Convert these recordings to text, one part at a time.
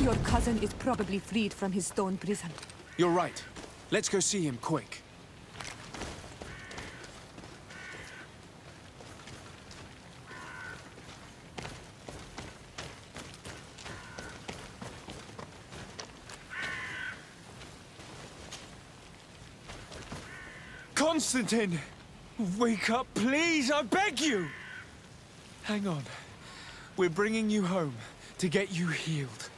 Your cousin is probably freed from his stone prison. You're right. Let's go see him quick. Constantine! Wake up, please! I beg you! Hang on. We're bringing you home to get you healed.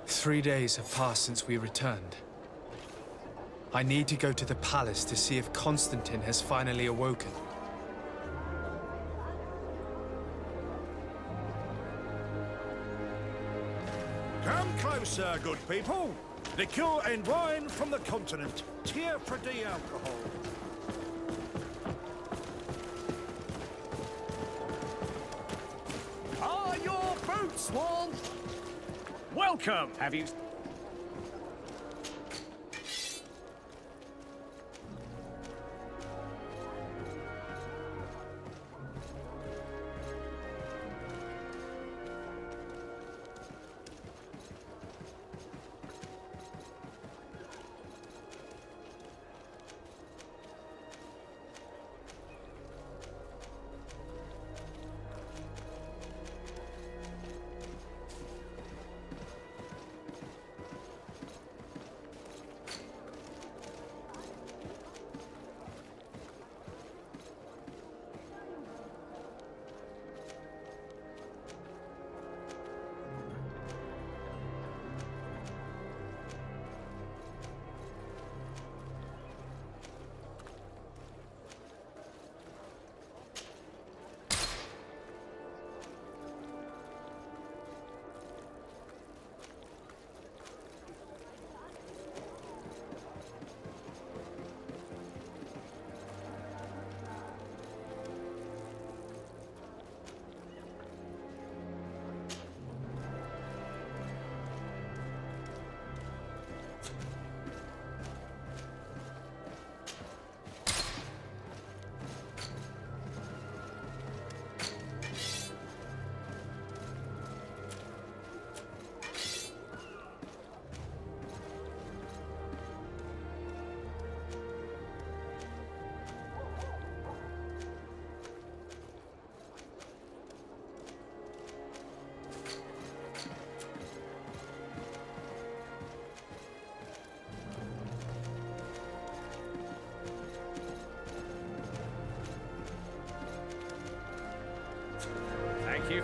Three days have passed since we returned. I need to go to the palace to see if Constantine has finally awoken. Come closer, good people. Liqueur and wine from the continent. Tier for the alcohol. Are your boots warm? Welcome! Have you...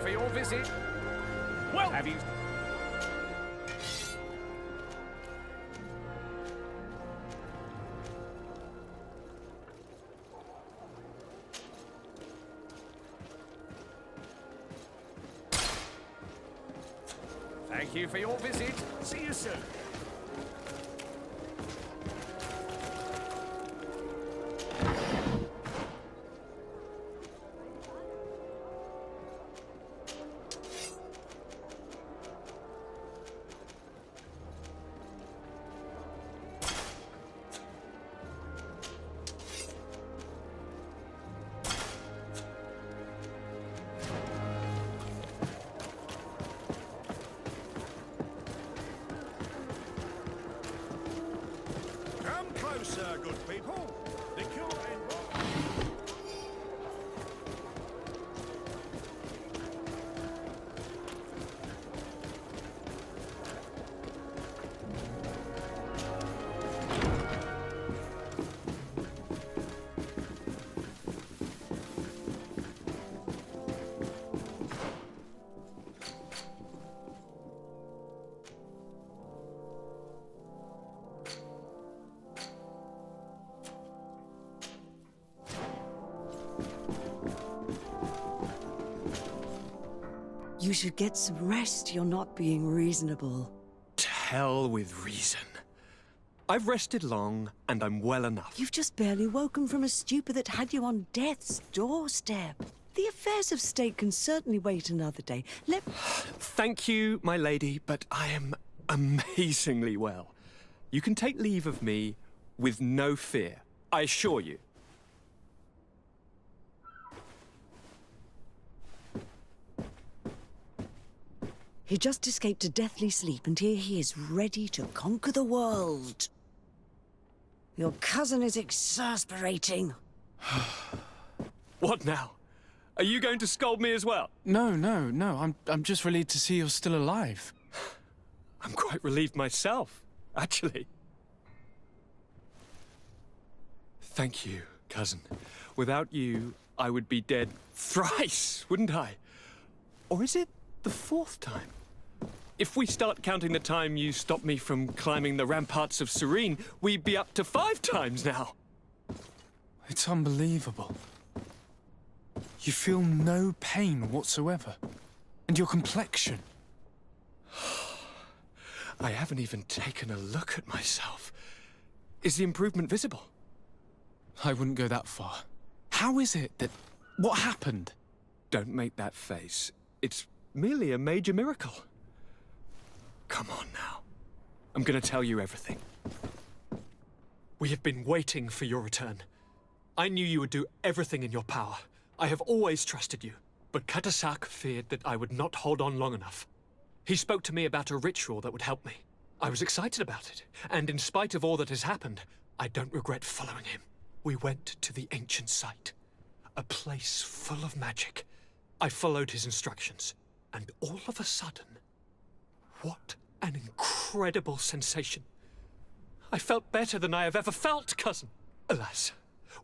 for your visit. Well, have you... Thank you for your visit. See you soon. Come closer, good people. The cure and... You should get some rest. You're not being reasonable. To hell with reason. I've rested long, and I'm well enough. You've just barely woken from a stupor that had you on death's doorstep. The affairs of state can certainly wait another day. Thank you, my lady, but I am amazingly well. You can take leave of me with no fear, I assure you. He just escaped a deathly sleep, and here he is, ready to conquer the world. Your cousin is exasperating. What now? Are you going to scold me as well? No. I'm just relieved to see you're still alive. I'm quite relieved myself, actually. Thank you, cousin. Without you, I would be dead thrice, wouldn't I? Or is it the fourth time? If we start counting the time you stopped me from climbing the ramparts of Serene, we'd be up to 5 times now. It's unbelievable. You feel no pain whatsoever. And your complexion. I haven't even taken a look at myself. Is the improvement visible? I wouldn't go that far. How is it that... What happened? Don't make that face. It's merely a major miracle. Come on now. I'm gonna tell you everything. We have been waiting for your return. I knew you would do everything in your power. I have always trusted you. But Katasak feared that I would not hold on long enough. He spoke to me about a ritual that would help me. I was excited about it, and in spite of all that has happened, I don't regret following him. We went to the ancient site, a place full of magic. I followed his instructions, and all of a sudden, what an incredible sensation. I felt better than I have ever felt, cousin. Alas,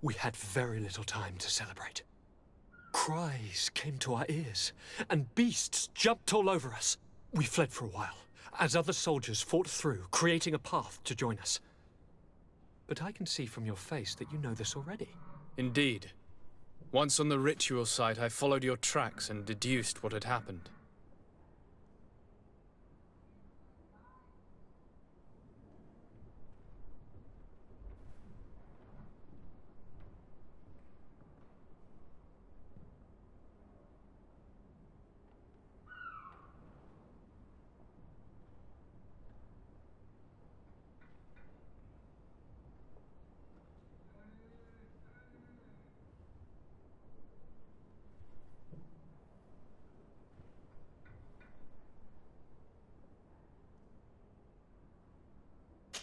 we had very little time to celebrate. Cries came to our ears, and beasts jumped all over us. We fled for a while, as other soldiers fought through, creating a path to join us. But I can see from your face that you know this already. Indeed. Once on the ritual site, I followed your tracks and deduced what had happened.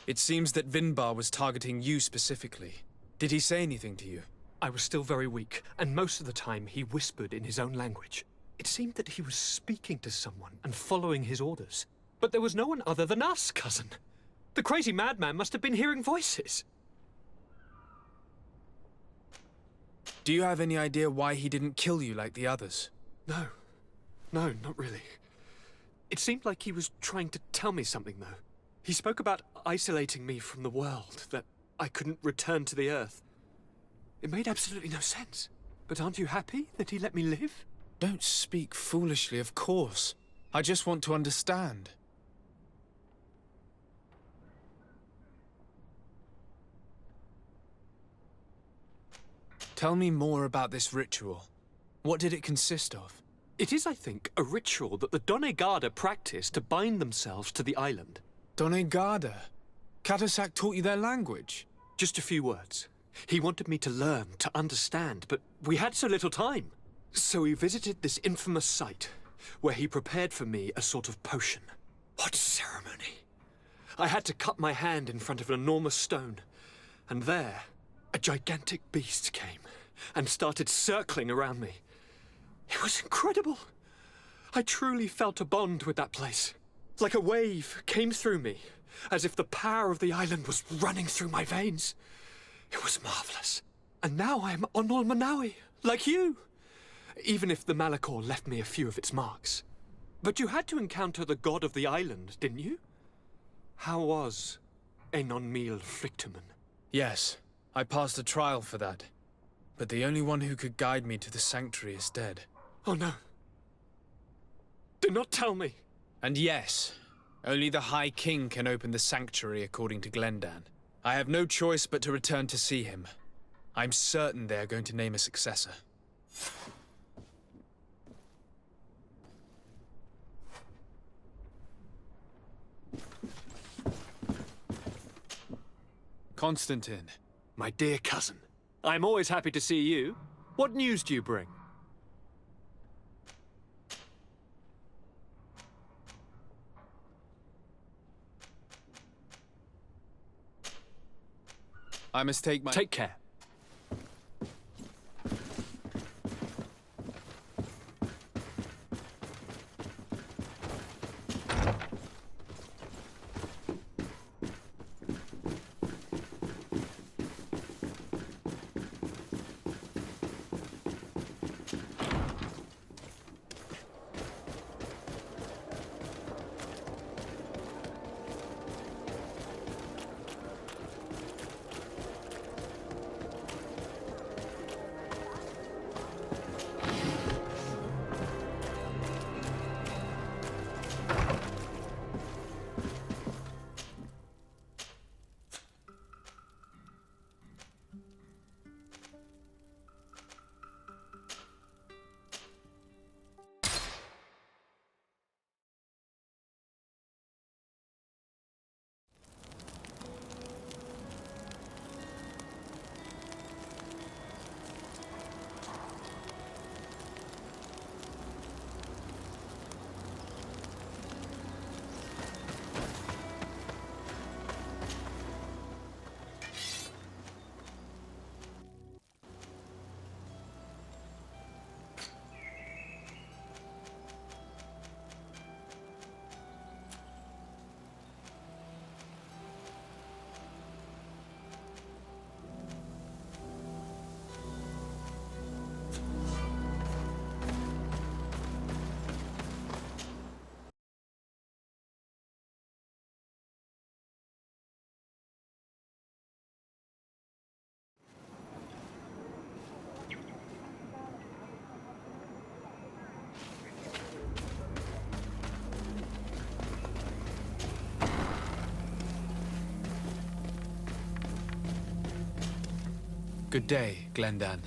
It seems that Vinbar was targeting you specifically. Did he say anything to you? I was still very weak, and most of the time he whispered in his own language. It seemed that he was speaking to someone and following his orders. But there was no one other than us, cousin. The crazy madman must have been hearing voices. Do you have any idea why he didn't kill you like the others? No. No, not really. It seemed like he was trying to tell me something, though. He spoke about isolating me from the world, that I couldn't return to the Earth. It made absolutely no sense. But aren't you happy that he let me live? Don't speak foolishly, of course. I just want to understand. Tell me more about this ritual. What did it consist of? It is, I think, a ritual that the Doneigada practice to bind themselves to the island. Doneigada? Katasak taught you their language? Just a few words. He wanted me to learn, to understand, but we had so little time. So we visited this infamous site, where he prepared for me a sort of potion. What ceremony! I had to cut my hand in front of an enormous stone, and there, a gigantic beast came and started circling around me. It was incredible. I truly felt a bond with that place. Like a wave came through me, as if the power of the island was running through my veins. It was marvelous. And now I am Onol Manawi, like you. Even if the Malachor left me a few of its marks. But you had to encounter the god of the island, didn't you? How was Enon Mil Flicterman? Yes, I passed a trial for that. But the only one who could guide me to the sanctuary is dead. Oh no. Do not tell me. And yes, only the High King can open the sanctuary according to Glendan. I have no choice but to return to see him. I'm certain they are going to name a successor. Constantine. My dear cousin, I'm always happy to see you. What news do you bring? I must take my... Take care. Good day, Glendan.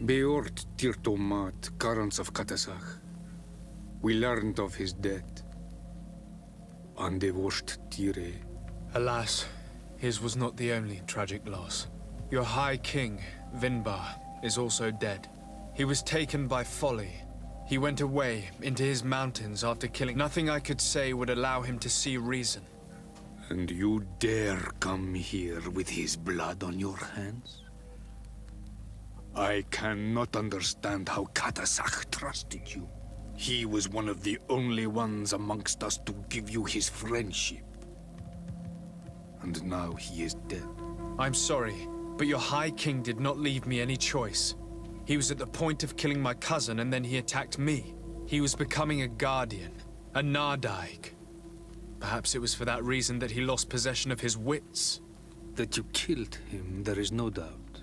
Beort Tirtomat, Karans of Katasak. We learned of his death. Andevosht Tire. Alas, his was not the only tragic loss. Your High King, Vinbar, is also dead. He was taken by folly. He went away into his mountains after killing. Nothing I could say would allow him to see reason. And you dare come here with his blood on your hands? I cannot understand how Katasak trusted you. He was one of the only ones amongst us to give you his friendship. And now he is dead. I'm sorry, but your High King did not leave me any choice. He was at the point of killing my cousin and then he attacked me. He was becoming a guardian, a Nardaig. Perhaps it was for that reason that he lost possession of his wits. That you killed him, there is no doubt.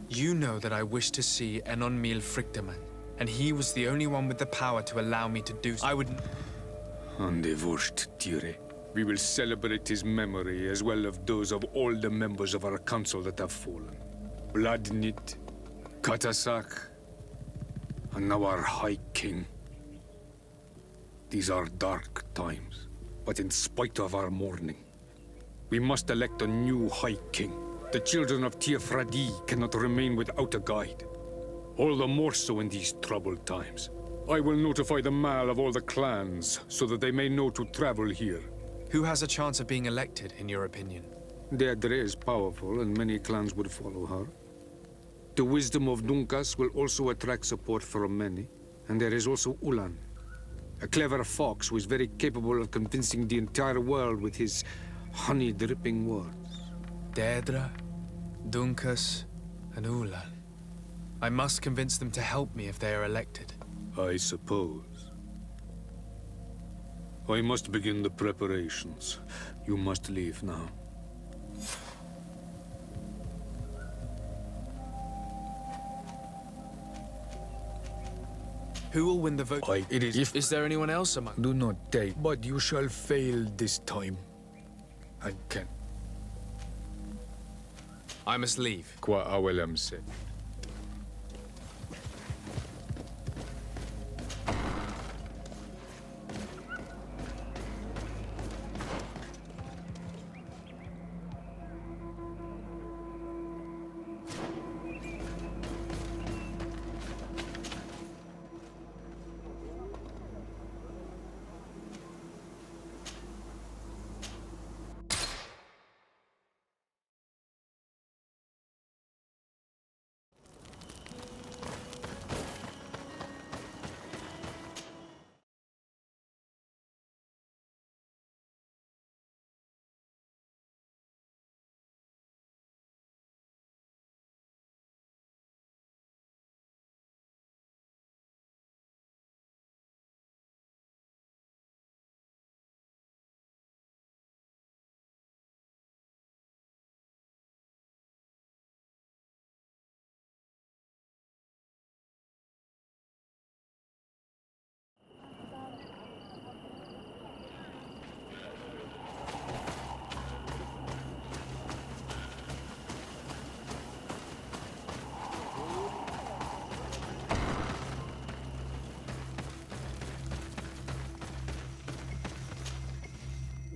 You know that I wish to see Enon Mil Frictaman, and he was the only one with the power to allow me to do so. I would... Andevosht Tire. We will celebrate his memory as well as those of all the members of our council that have fallen. Vladnit, Katasak, and now our High King. These are dark times, but in spite of our mourning, we must elect a new High King. The children of Teofradi cannot remain without a guide. All the more so in these troubled times. I will notify the Mal of all the clans, so that they may know to travel here. Who has a chance of being elected, in your opinion? Deirdre is powerful, and many clans would follow her. The wisdom of Dunkas will also attract support from many. And there is also Ulan, a clever fox who is very capable of convincing the entire world with his honey-dripping words. Deirdre, Dunkas, and Ulan. I must convince them to help me if they are elected. I suppose. I must begin the preparations. You must leave now. Who will win the vote? It is. Is there anyone else among... Do not take, but you shall fail this time. I can. I must leave. Qua awelem said.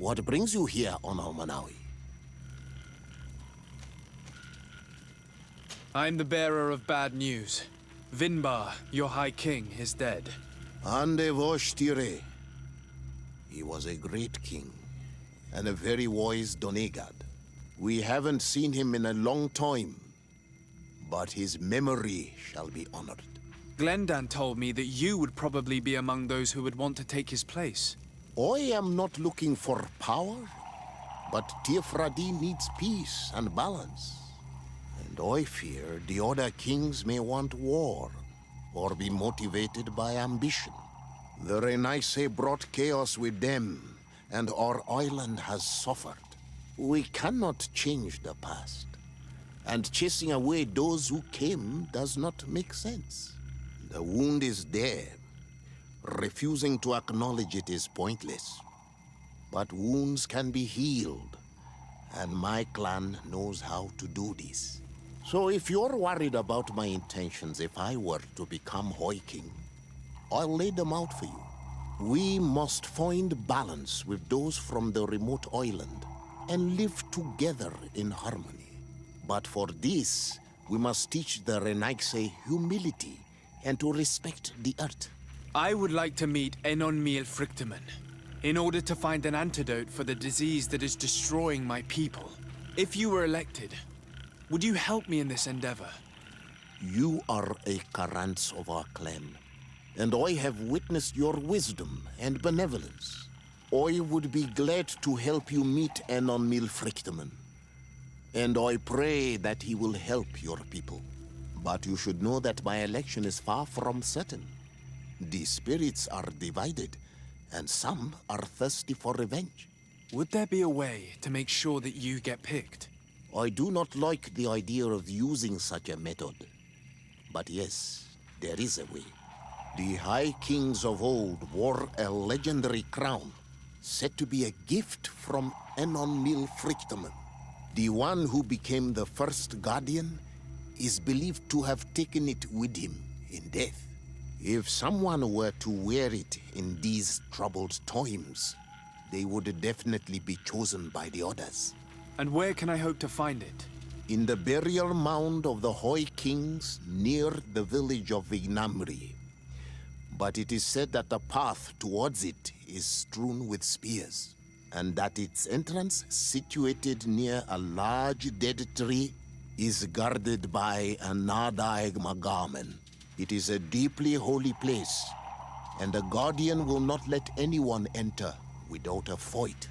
What brings you here, Honor Manawi? I'm the bearer of bad news. Vinbar, your High King, is dead. Andevosht Tire. He was a great king, and a very wise Donegad. We haven't seen him in a long time, but his memory shall be honored. Glendan told me that you would probably be among those who would want to take his place. I am not looking for power, but Teofradi needs peace and balance. And I fear the other kings may want war, or be motivated by ambition. The Renaise brought chaos with them, and our island has suffered. We cannot change the past, and chasing away those who came does not make sense. The wound is there. Refusing to acknowledge it is pointless. But wounds can be healed, and my clan knows how to do this. So if you're worried about my intentions if I were to become High King, I'll lay them out for you. We must find balance with those from the remote island and live together in harmony. But for this, we must teach the Renaise humility and to respect the earth. I would like to meet Enon Mil Frictaman, in order to find an antidote for the disease that is destroying my people. If you were elected, would you help me in this endeavor? You are a Karants of our clan, and I have witnessed your wisdom and benevolence. I would be glad to help you meet Enon Mil Frictaman, and I pray that he will help your people. But you should know that my election is far from certain. The spirits are divided, and some are thirsty for revenge. Would there be a way to make sure that you get picked? I do not like the idea of using such a method. But yes, there is a way. The High Kings of old wore a legendary crown, said to be a gift from Enon Milfrictamen. The one who became the first Guardian is believed to have taken it with him in death. If someone were to wear it in these troubled times, they would definitely be chosen by the others. And where can I hope to find it? In the burial mound of the Hoi Kings near the village of Vignamri. But it is said that the path towards it is strewn with spears, and that its entrance, situated near a large dead tree, is guarded by a Nadaig Magamen. It is a deeply holy place, and the Guardian will not let anyone enter without a fight.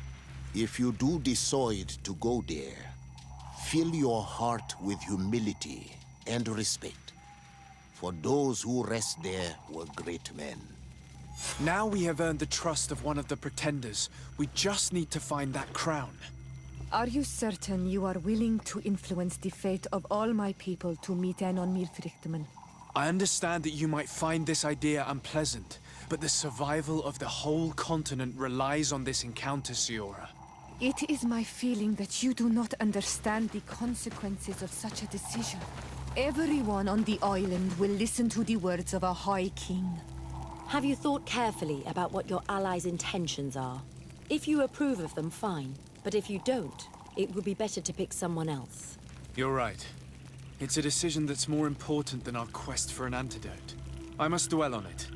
If you do decide to go there, fill your heart with humility and respect, for those who rest there were great men. Now we have earned the trust of one of the pretenders. We just need to find that crown. Are you certain you are willing to influence the fate of all my people to meet Enon Milfrictamen? I understand that you might find this idea unpleasant, but the survival of the whole continent relies on this encounter, Siora. It is my feeling that you do not understand the consequences of such a decision. Everyone on the island will listen to the words of a High King. Have you thought carefully about what your allies' intentions are? If you approve of them, fine. But if you don't, it would be better to pick someone else. You're right. It's a decision that's more important than our quest for an antidote. I must dwell on it.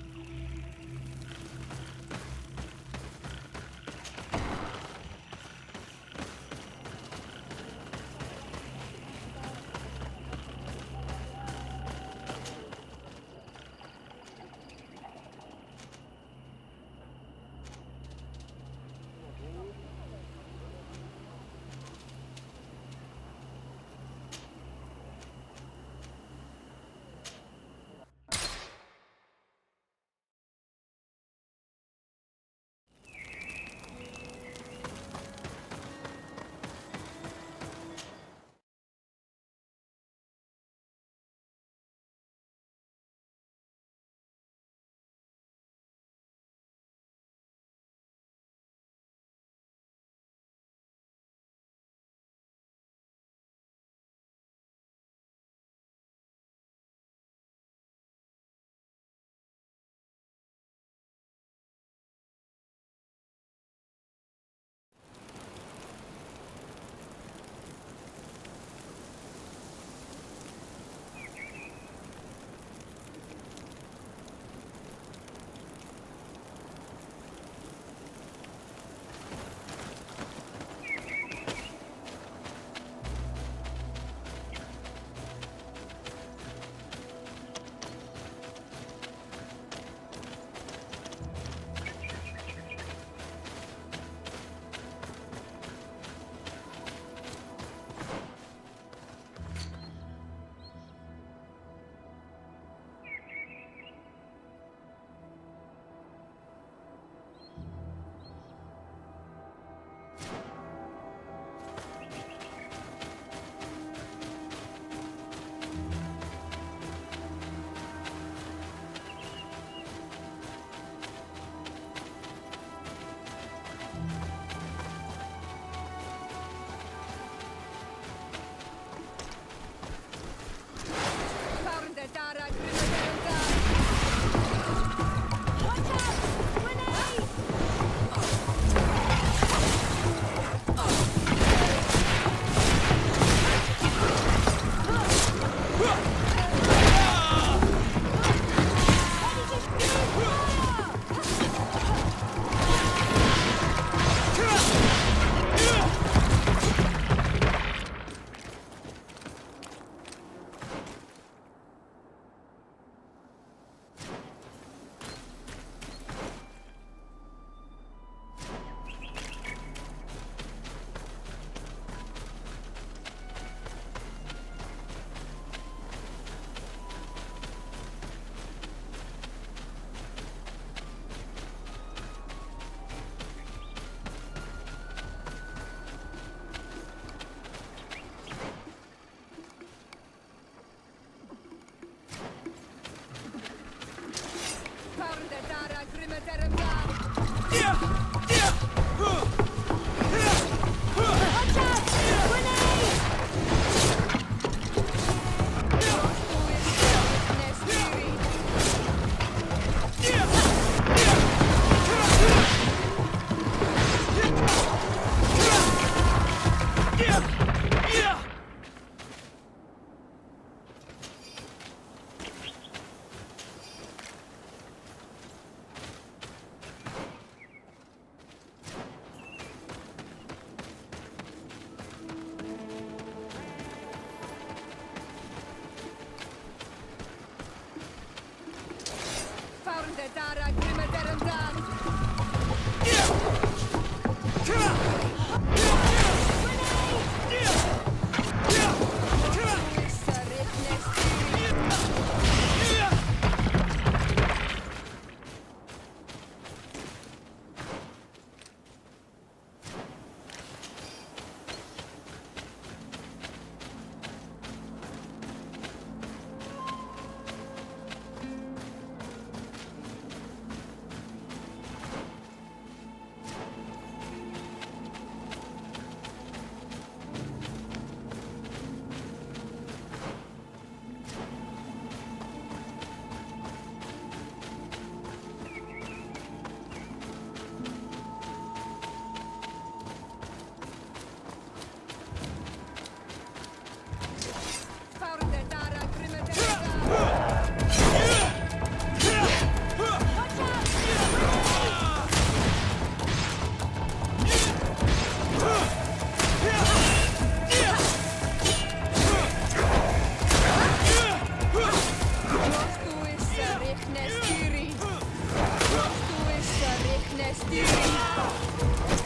Nestiri.